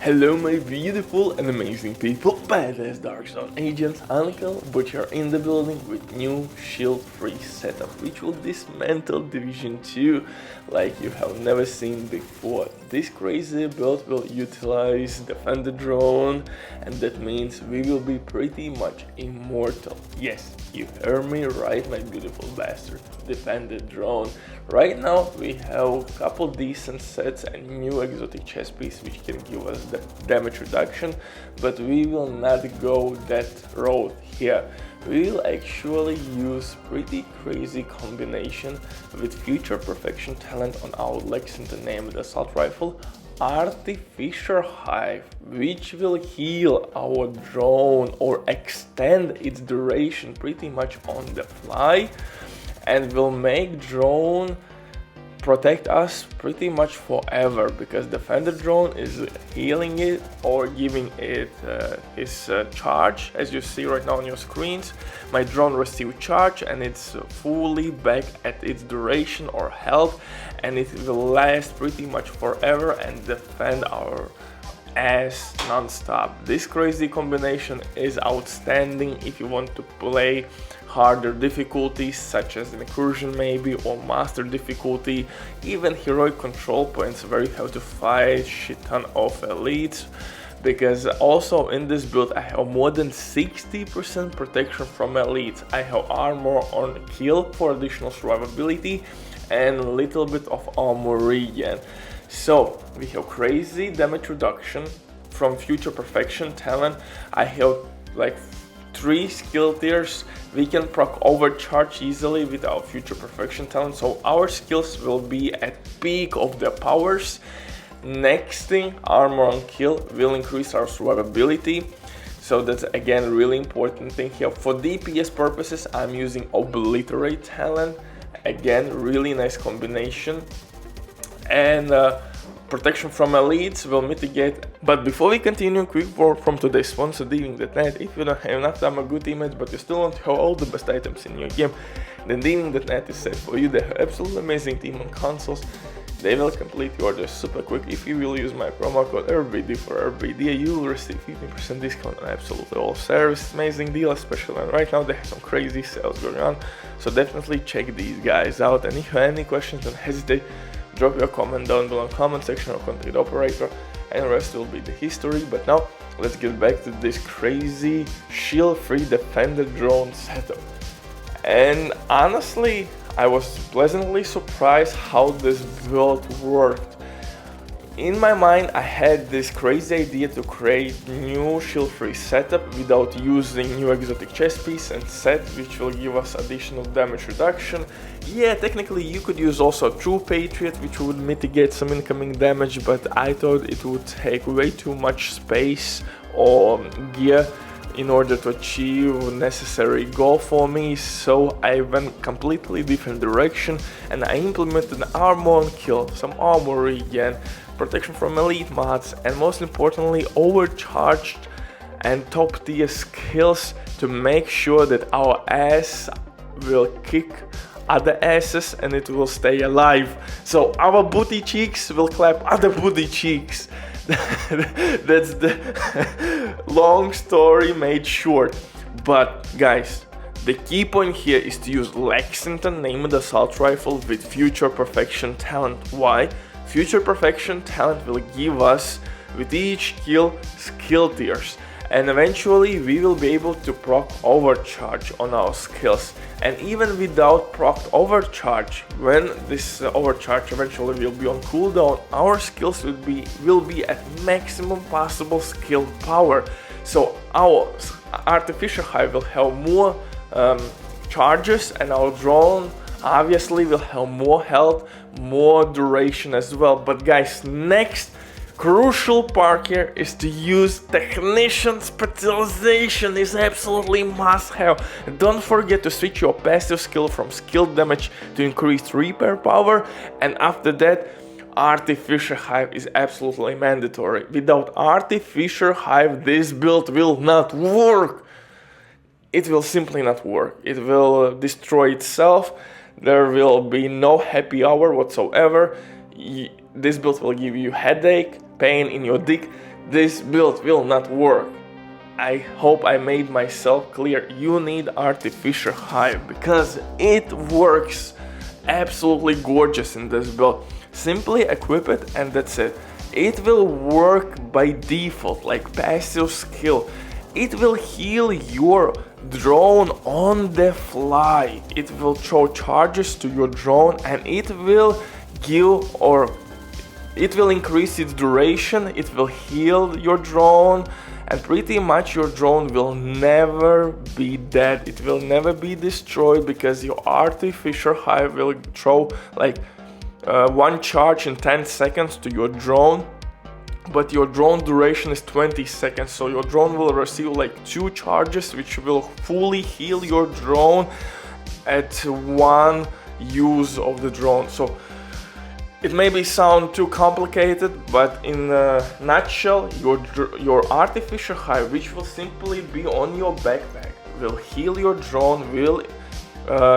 Hello my beautiful and amazing people, badass Dark Zone agents, Uncle Butcher in the building with new shield-free setup which will dismantle Division 2 like you have never seen before. This crazy build will utilize Defender drone, and that means we will be pretty much immortal. Yes, you heard me right my beautiful bastard, Defender drone. Right now we have a couple decent sets and new exotic chest piece which can give us the damage reduction, but we will not go that road here. We will actually use pretty crazy combination with future perfection talent on our Lexington named assault rifle, Artificial Hive, which will heal our drone or extend its duration pretty much on the fly, and will make drone protect us pretty much forever, because Defender drone is healing it or giving it its charge. As you see right now on your screens, my drone received charge and it's fully back at its duration or health, and it will last pretty much forever and defend our ass non-stop. This crazy combination is outstanding if you want to play harder difficulties such as incursion maybe, or master difficulty, even heroic control points where you have to fight shit ton of elites. Because also in this build I have more than 60% protection from elites. I have armor on kill for additional survivability and a little bit of armor regen. So we have crazy damage reduction from future perfection talent. I have like 3 skill tiers. We can proc overcharge easily with our future perfection talent, so our skills will be at peak of their powers. Next thing, armor on kill will increase our survivability, so that's again really important thing here. For DPS purposes I'm using obliterate talent, again really nice combination, and protection from elites will mitigate. But before we continue, quick word from today's sponsor, Diving.net. If you don't have enough time or good image but you still want to have all the best items in your game, then Diving.net is set for you. They have absolutely amazing team on consoles. They will complete your order super quick. If you will use my promo code RBD for RBD, you will receive 15% discount on absolutely all service. Amazing deal, especially right now they have some crazy sales going on, so definitely check these guys out. And if you have any questions, don't hesitate, drop your comment down below in the comment section or contact the operator, and the rest will be the history. But now let's get back to this crazy shield-free Defender drone setup. And honestly, I was pleasantly surprised how this build worked. In my mind I had this crazy idea to create new shield-free setup without using new exotic chest piece and set which will give us additional damage reduction. Yeah, technically you could use also a true patriot which would mitigate some incoming damage, but I thought it would take way too much space or gear in order to achieve necessary goal for me, so I went completely different direction and I implemented armor on kill, some armor regen, protection from elite mods, and most importantly overcharged and top tier skills to make sure that our ass will kick other asses and it will stay alive. So our booty cheeks will clap other booty cheeks. That's the long story made short. But guys, the key point here is to use Lexington named assault rifle with future perfection talent. Why? Future perfection talent will give us with each kill skill tiers, and eventually we will be able to proc overcharge on our skills. And even without proc overcharge, when this overcharge eventually will be on cooldown, our skills will be at maximum possible skill power. So our Artificial Hive will have more charges, and our drone obviously will have more health, more duration as well. But guys, next crucial part here is to use technician specialization. Is absolutely must have. Don't forget to switch your passive skill from skill damage to increased repair power, and after that Artificial Hive is absolutely mandatory. Without Artificial Hive this build will not work. It will simply not work. It will destroy itself. There will be no happy hour whatsoever. This build will give you headache, pain in your dick, this build will not work. I hope I made myself clear. You need artificial hive because it works absolutely gorgeous in this build. Simply equip it and that's it. It will work by default, like passive skill. It will heal your drone on the fly. It will throw charges to your drone and it will increase its duration. It will heal your drone and pretty much your drone will never be dead. It will never be destroyed because your artificial hive will throw like one charge in 10 seconds to your drone, but your drone duration is 20 seconds, so your drone will receive like 2 charges which will fully heal your drone at one use of the drone. So it may sound too complicated, but in a nutshell, your artificial hive, which will simply be on your backpack, will heal your drone, will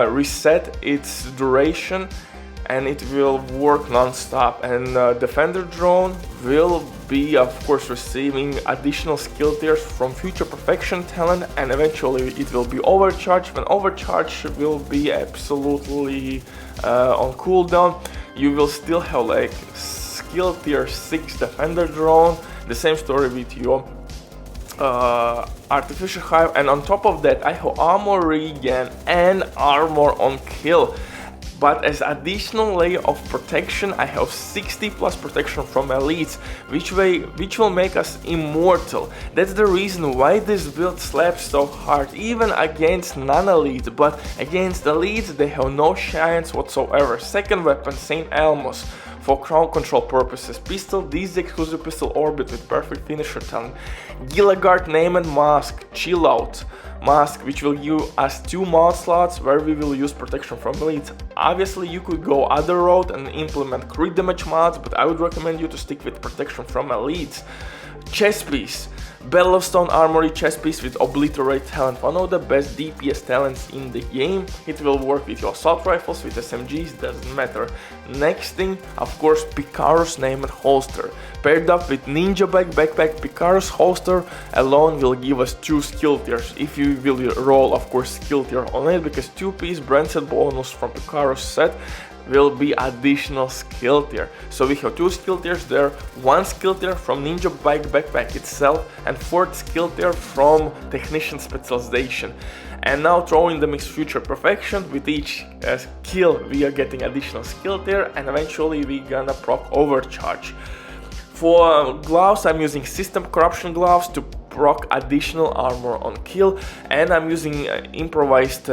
reset its duration, and it will work non-stop. And defender drone will be of course receiving additional skill tiers from future perfection talent, and eventually it will be overcharged. When overcharged will be absolutely on cooldown, you will still have like skill tier 6 defender drone. The same story with your artificial hive, and on top of that I have armor regen and armor on kill. But as additional layer of protection, I have 60 plus protection from elites, which will make us immortal. That's the reason why this build slaps so hard, even against non-elites, but against elites they have no chance whatsoever. Second weapon, St. Elmo's. For crowd control purposes, pistol, this is the exclusive pistol orbit with perfect finisher talent. Gilligard name and mask, chill out. Mask, which will give us 2 mod slots where we will use protection from elites. Obviously you could go other route and implement crit damage mods, but I would recommend you to stick with protection from elites. Chest piece, Battlestone Armory chest piece with Obliterate talent, one of the best DPS talents in the game. It will work with your assault rifles, with SMGs, doesn't matter. Next thing, of course, Picaro's name and holster. Paired up with Ninja Bag backpack, Picaro's holster alone will give us 2 skill tiers. If you will roll, of course, skill tier on it, because 2-piece brand set bonus from Picaro's set will be additional skill tier. So we have 2 skill tiers there, 1 skill tier from Ninja Bike backpack itself, and 4th skill tier from Technician Specialization. And now throwing the mix future perfection, with each skill we are getting additional skill tier, and eventually we gonna proc overcharge. For gloves, I'm using System Corruption gloves to proc additional armor on kill, and I'm using improvised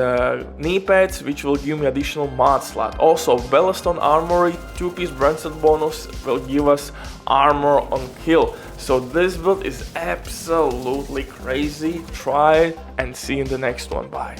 knee pads, which will give me additional mod slot. Also, Battlestone Armory 2-piece brand set bonus will give us armor on kill. So this build is absolutely crazy. Try it and see you in the next one. Bye.